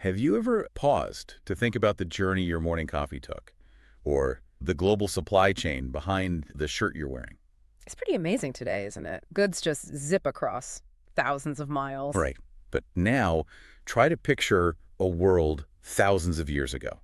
Have you ever paused to think about the journey your morning coffee took? Or the global supply chain behind the shirt you're wearing? It's pretty amazing today, isn't it? Goods just zip across thousands of miles. Right. But now, try to picture a world thousands of years ago,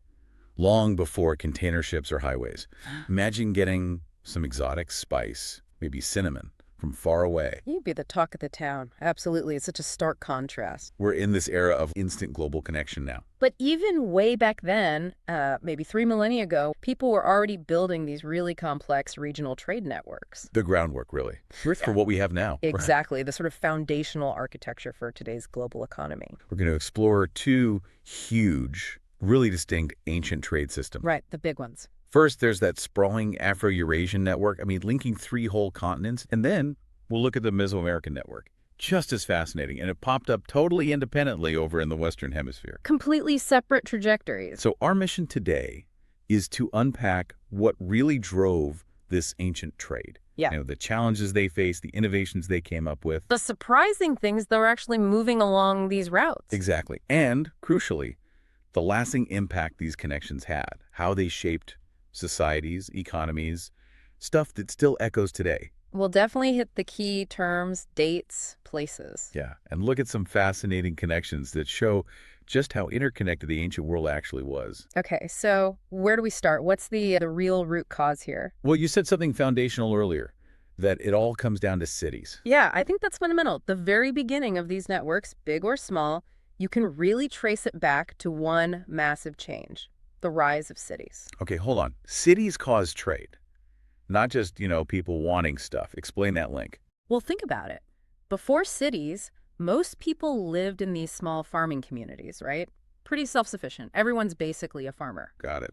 long before container ships or highways. Imagine getting some exotic spice, maybe cinnamon, from far away. You'd be the talk of the town. Absolutely. It's such a stark contrast. We're in this era of instant global connection now. But even way back then, maybe 3 millennia ago, people were already building these really complex regional trade networks. The groundwork, really, for what we have now. Exactly. The sort of foundational architecture for today's global economy. We're going to explore two huge, really distinct ancient trade systems. Right. The big ones. First, there's that sprawling Afro-Eurasian network, linking 3 whole continents. And then we'll look at the Mesoamerican network. Just as fascinating, and it popped up totally independently over in the Western Hemisphere. Completely separate trajectories. So our mission today is to unpack what really drove this ancient trade. Yeah. The challenges they faced, the innovations they came up with. The surprising things that were actually moving along these routes. Exactly. And, crucially, the lasting impact these connections had, how they shaped societies, economies, stuff that still echoes today. We'll definitely hit the key terms, dates, places. Yeah, and look at some fascinating connections that show just how interconnected the ancient world actually was. Okay, so where do we start? What's the real root cause here? Well, you said something foundational earlier, that it all comes down to cities. Yeah, I think that's fundamental. The very beginning of these networks, big or small, you can really trace it back to one massive change, the rise of cities. Okay, hold on. Cities cause trade, not just, people wanting stuff. Explain that link. Well, think about it. Before cities, most people lived in these small farming communities, right? Pretty self-sufficient. Everyone's basically a farmer. Got it.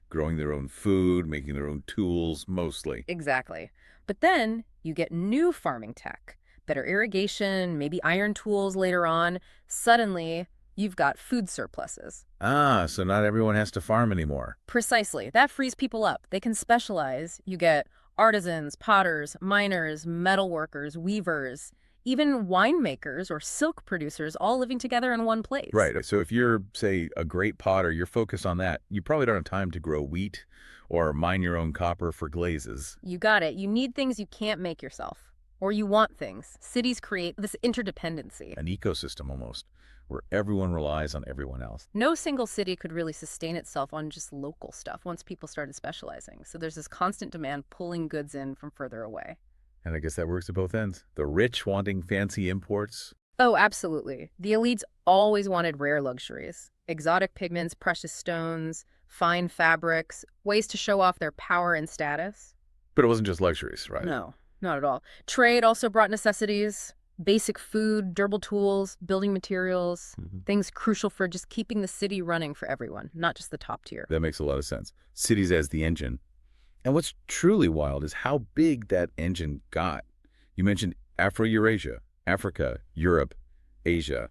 Growing their own food, making their own tools, mostly. Exactly. But then you get new farming tech, better irrigation, maybe iron tools later on. Suddenly, you've got food surpluses. So not everyone has to farm anymore. Precisely. That frees people up. They can specialize. You get artisans, potters, miners, metal workers, weavers, even winemakers or silk producers all living together in one place. Right. So if you're, say, a great potter, you're focused on that. You probably don't have time to grow wheat or mine your own copper for glazes. You got it. You need things you can't make yourself. Or you want things. Cities create this interdependency. An ecosystem almost, where everyone relies on everyone else. No single city could really sustain itself on just local stuff once people started specializing. So there's this constant demand pulling goods in from further away. And I guess that works at both ends. The rich wanting fancy imports. Oh, absolutely. The elites always wanted rare luxuries. Exotic pigments, precious stones, fine fabrics, ways to show off their power and status. But it wasn't just luxuries, right? No, not at all. Trade also brought necessities. Basic food, durable tools, building materials, things crucial for just keeping the city running for everyone, not just the top tier. That makes a lot of sense. Cities as the engine. And what's truly wild is how big that engine got. You mentioned Afro-Eurasia, Africa, Europe, Asia.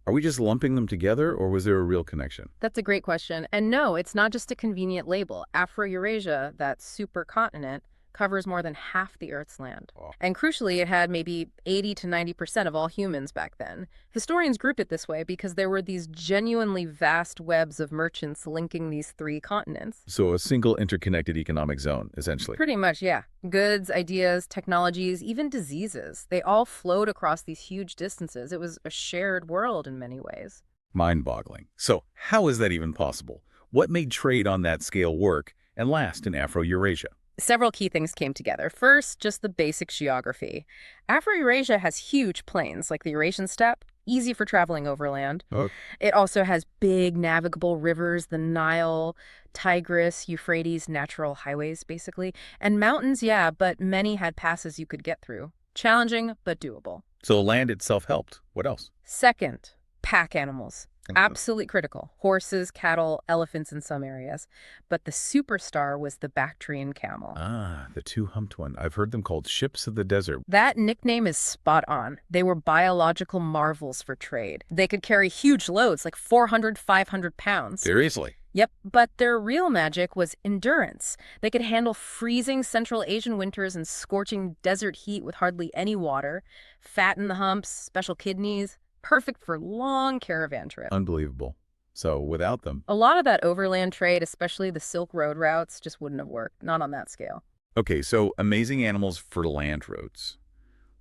Are we just lumping them together, or was there a real connection? That's a great question. And no, it's not just a convenient label. Afro-Eurasia, that supercontinent, covers more than half the Earth's land. Oh. And crucially, it had maybe 80 to 90% of all humans back then. Historians grouped it this way because there were these genuinely vast webs of merchants linking these 3 continents. So a single interconnected economic zone, essentially. Pretty much, yeah. Goods, ideas, technologies, even diseases, they all flowed across these huge distances. It was a shared world in many ways. Mind-boggling. So how is that even possible? What made trade on that scale work and last in Afro-Eurasia? Several key things came together. First, just the basic geography. Afro-Eurasia has huge plains, like the Eurasian steppe, easy for traveling overland. Oh. It also has big navigable rivers, the Nile, Tigris, Euphrates, natural highways, basically. And mountains, yeah, but many had passes you could get through. Challenging, but doable. So the land itself helped. What else? Second, pack animals. Absolutely critical. Horses, cattle, elephants in some areas. But the superstar was the Bactrian camel. Ah, the 2-humped one. I've heard them called ships of the desert. That nickname is spot on. They were biological marvels for trade. They could carry huge loads, like 400, 500 pounds. Seriously? Yep, but their real magic was endurance. They could handle freezing Central Asian winters and scorching desert heat with hardly any water, fat in the humps, special kidneys. perfect for long caravan trips. Unbelievable. So without them. A lot of that overland trade, especially the Silk Road routes, just wouldn't have worked, not on that scale. Okay, so amazing animals for land roads.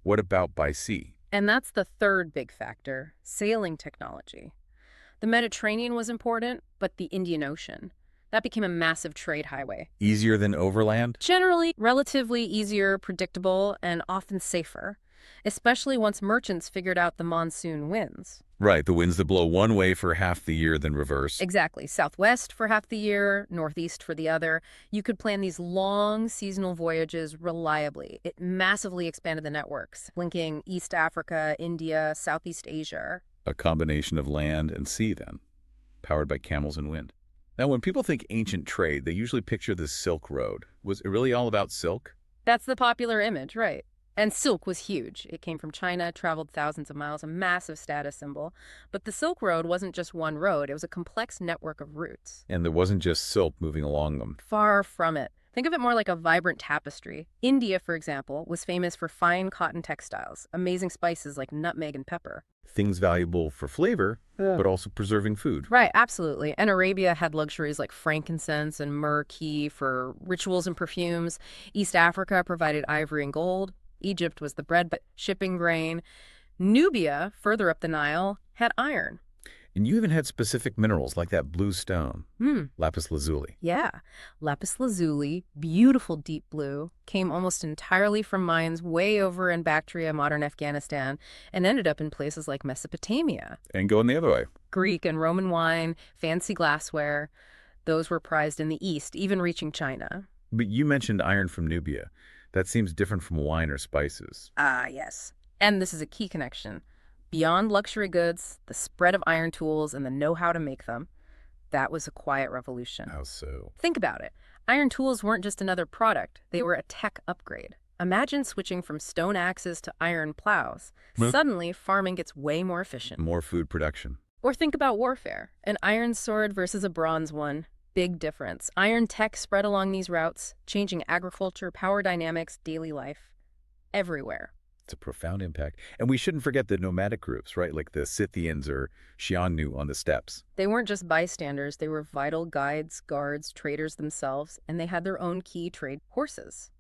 What about by sea? And that's the third big factor, sailing technology. The Mediterranean was important, but the Indian Ocean. That became a massive trade highway. Easier than overland? Generally, relatively easier, predictable, and often safer, especially once merchants figured out the monsoon winds. Right, the winds that blow one way for half the year, then reverse. Exactly. Southwest for half the year, northeast for the other. You could plan these long seasonal voyages reliably. It massively expanded the networks, linking East Africa, India, Southeast Asia. A combination of land and sea, then, powered by camels and wind. Now, when people think ancient trade, they usually picture the Silk Road. Was it really all about silk? That's the popular image, right? And silk was huge. It came from China, traveled thousands of miles, a massive status symbol. But the Silk Road wasn't just one road. It was a complex network of routes. And there wasn't just silk moving along them. Far from it. Think of it more like a vibrant tapestry. India, for example, was famous for fine cotton textiles, amazing spices like nutmeg and pepper. Things valuable for flavor, but also preserving food. Right, absolutely. And Arabia had luxuries like frankincense and myrrh key for rituals and perfumes. East Africa provided ivory and gold. Egypt was the bread, but shipping grain. Nubia, further up the Nile, had iron. And you even had specific minerals like that blue stone, lapis lazuli. Yeah. Lapis lazuli, beautiful deep blue, came almost entirely from mines way over in Bactria, modern Afghanistan, and ended up in places like Mesopotamia. And going the other way. Greek and Roman wine, fancy glassware, those were prized in the East, even reaching China. But you mentioned iron from Nubia. That seems different from wine or spices. Ah, yes. And this is a key connection. Beyond luxury goods, the spread of iron tools and the know-how to make them, that was a quiet revolution. How so? Think about it. Iron tools weren't just another product. They were a tech upgrade. Imagine switching from stone axes to iron plows. Suddenly, farming gets way more efficient. More food production. Or think about warfare. An iron sword versus a bronze one. Big difference. Iron tech spread along these routes, changing agriculture, power dynamics, daily life. Everywhere. It's a profound impact. And we shouldn't forget the nomadic groups, right? Like the Scythians or Xiongnu on the steppes. They weren't just bystanders. They were vital guides, guards, traders themselves, and they had their own key trade horses,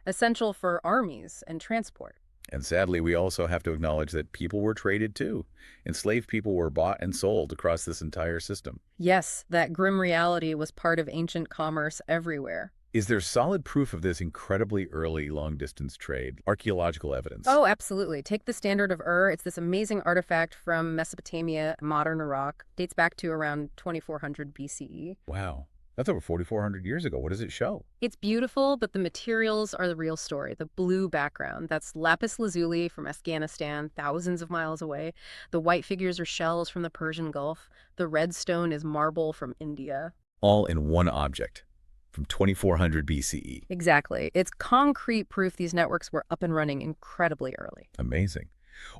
essential for armies and transport. And sadly, we also have to acknowledge that people were traded too. Enslaved people were bought and sold across this entire system. Yes, that grim reality was part of ancient commerce everywhere. Is there solid proof of this incredibly early long-distance trade? Archaeological evidence? Oh, absolutely. Take the Standard of Ur. It's this amazing artifact from Mesopotamia, modern Iraq. Dates back to around 2400 BCE. Wow. That's over 4,400 years ago. What does it show? It's beautiful, but the materials are the real story. The blue background, that's lapis lazuli from Afghanistan, thousands of miles away. The white figures are shells from the Persian Gulf. The red stone is marble from India. All in one object from 2400 BCE. Exactly. It's concrete proof these networks were up and running incredibly early. Amazing.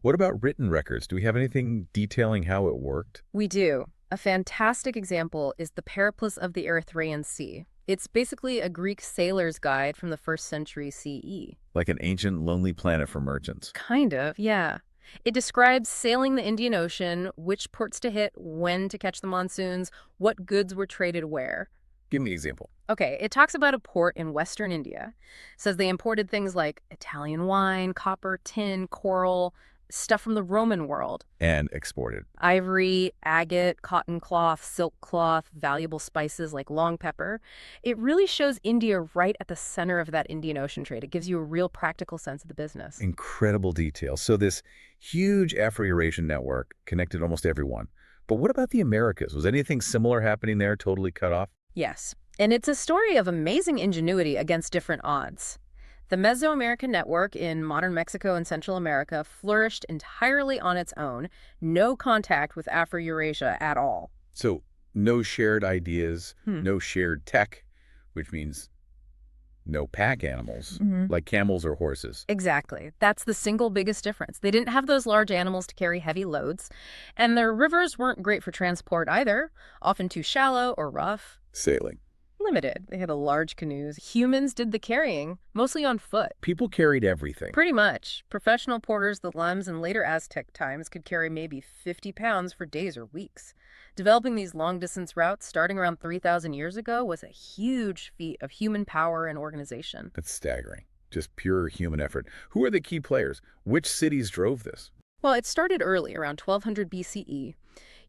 What about written records? Do we have anything detailing how it worked? We do. A fantastic example is the Periplus of the Erythraean Sea. It's basically a Greek sailor's guide from the 1st century CE. Like an ancient lonely planet for merchants. Kind of, yeah. It describes sailing the Indian Ocean, which ports to hit, when to catch the monsoons, what goods were traded where. Give me an example. Okay, it talks about a port in western India. Says they imported things like Italian wine, copper, tin, coral, stuff from the Roman world. And exported. Ivory, agate, cotton cloth, silk cloth, valuable spices like long pepper. It really shows India right at the center of that Indian Ocean trade. It gives you a real practical sense of the business. Incredible detail. So this huge Afro-Eurasian network connected almost everyone. But what about the Americas? Was anything similar happening there, totally cut off? Yes, and it's a story of amazing ingenuity against different odds. The Mesoamerican network in modern Mexico and Central America flourished entirely on its own, no contact with Afro-Eurasia at all. So no shared ideas, no shared tech, which means no pack animals, like camels or horses. Exactly. That's the single biggest difference. They didn't have those large animals to carry heavy loads, and their rivers weren't great for transport either, often too shallow or rough. Sailing. Limited. They had a large canoes. Humans did the carrying, mostly on foot. People carried everything. Pretty much. Professional porters, the Lems, in later Aztec times could carry maybe 50 pounds for days or weeks. Developing these long-distance routes starting around 3,000 years ago was a huge feat of human power and organization. That's staggering. Just pure human effort. Who are the key players? Which cities drove this? Well, it started early, around 1200 BCE.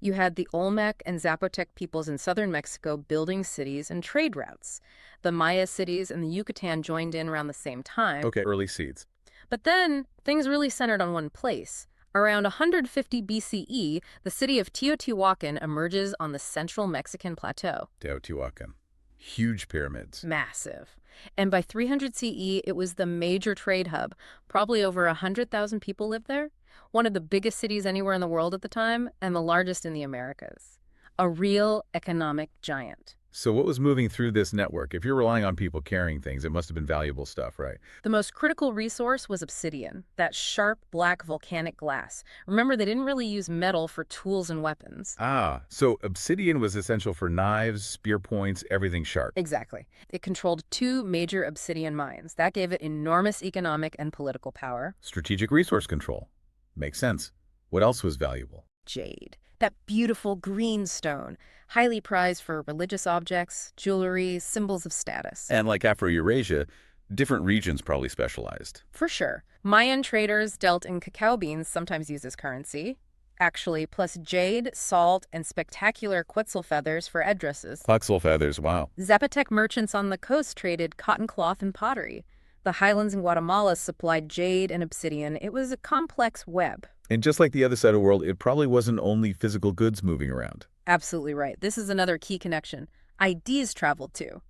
You had the Olmec and Zapotec peoples in southern Mexico building cities and trade routes. The Maya cities and the Yucatan joined in around the same time. Okay, early seeds. But then, things really centered on one place. Around 150 BCE, the city of Teotihuacan emerges on the central Mexican plateau. Teotihuacan. Huge pyramids. Massive. And by 300 CE, it was the major trade hub. Probably over 100,000 people lived there. One of the biggest cities anywhere in the world at the time, and the largest in the Americas. A real economic giant. So what was moving through this network? If you're relying on people carrying things, it must have been valuable stuff, right? The most critical resource was obsidian, that sharp black volcanic glass. Remember, they didn't really use metal for tools and weapons. Ah, so obsidian was essential for knives, spear points, everything sharp. Exactly. It controlled 2 major obsidian mines. That gave it enormous economic and political power. Strategic resource control. Makes sense. What else was valuable? Jade. That beautiful green stone, highly prized for religious objects, jewelry, symbols of status. And like Afro-Eurasia, different regions probably specialized. For sure. Mayan traders dealt in cacao beans, sometimes used as currency. Actually, plus jade, salt, and spectacular quetzal feathers for headdresses. Quetzal feathers, wow. Zapotec merchants on the coast traded cotton cloth and pottery. The highlands in Guatemala supplied jade and obsidian. It was a complex web. And just like the other side of the world, it probably wasn't only physical goods moving around. Absolutely right. This is another key connection. Ideas traveled too.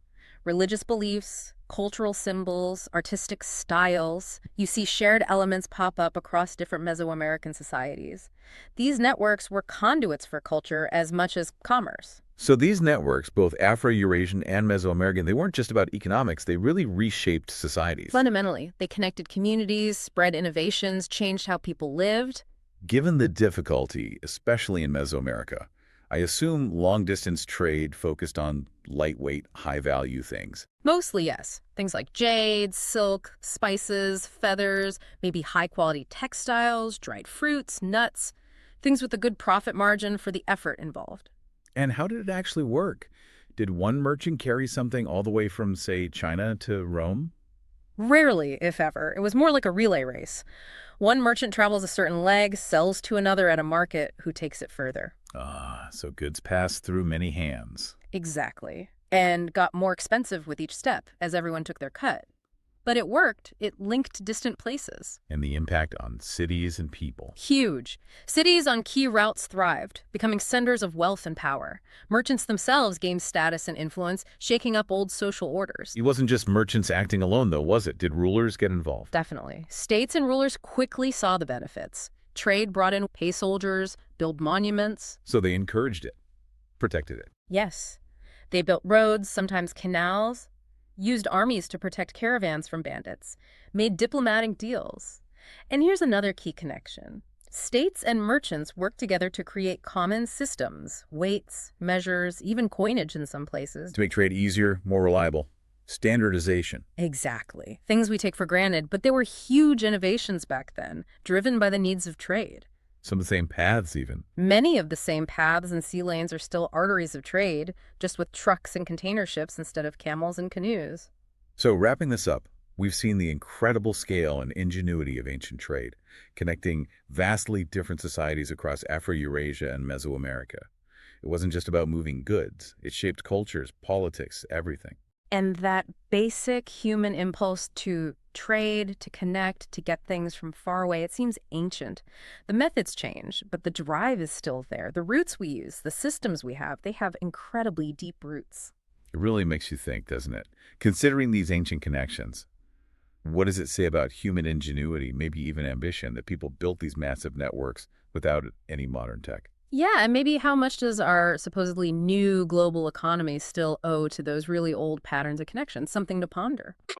Religious beliefs, cultural symbols, artistic styles. You see shared elements pop up across different Mesoamerican societies. These networks were conduits for culture as much as commerce. So these networks, both Afro-Eurasian and Mesoamerican, they weren't just about economics, they really reshaped societies. Fundamentally, they connected communities, spread innovations, changed how people lived. Given the difficulty, especially in Mesoamerica, I assume long-distance trade focused on lightweight, high-value things. Mostly, yes. Things like jade, silk, spices, feathers, maybe high-quality textiles, dried fruits, nuts, things with a good profit margin for the effort involved. And how did it actually work? Did one merchant carry something all the way from, say, China to Rome? Rarely, if ever. It was more like a relay race. One merchant travels a certain leg, sells to another at a market who takes it further. Ah, so goods passed through many hands. Exactly. And got more expensive with each step as everyone took their cut. But it worked. It linked distant places. And the impact on cities and people. Huge. Cities on key routes thrived, becoming centers of wealth and power. Merchants themselves gained status and influence, shaking up old social orders. It wasn't just merchants acting alone, though, was it? Did rulers get involved? Definitely. States and rulers quickly saw the benefits. Trade brought in pay soldiers, build monuments. So they encouraged it, protected it. Yes. They built roads, sometimes canals, used armies to protect caravans from bandits, made diplomatic deals. And here's another key connection. States and merchants worked together to create common systems, weights, measures, even coinage in some places. To make trade easier, more reliable. Standardization. Exactly. Things we take for granted, but there were huge innovations back then, driven by the needs of trade. Some of the same paths, even. Many of the same paths and sea lanes are still arteries of trade, just with trucks and container ships instead of camels and canoes. So wrapping this up, we've seen the incredible scale and ingenuity of ancient trade, connecting vastly different societies across Afro-Eurasia and Mesoamerica. It wasn't just about moving goods. It shaped cultures, politics, everything. And that basic human impulse to trade, to connect, to get things from far away, it seems ancient. The methods change, but the drive is still there. The roots we use, the systems we have, they have incredibly deep roots. It really makes you think, doesn't it? Considering these ancient connections, what does it say about human ingenuity, maybe even ambition, that people built these massive networks without any modern tech? Yeah, and maybe how much does our supposedly new global economy still owe to those really old patterns of connection? Something to ponder.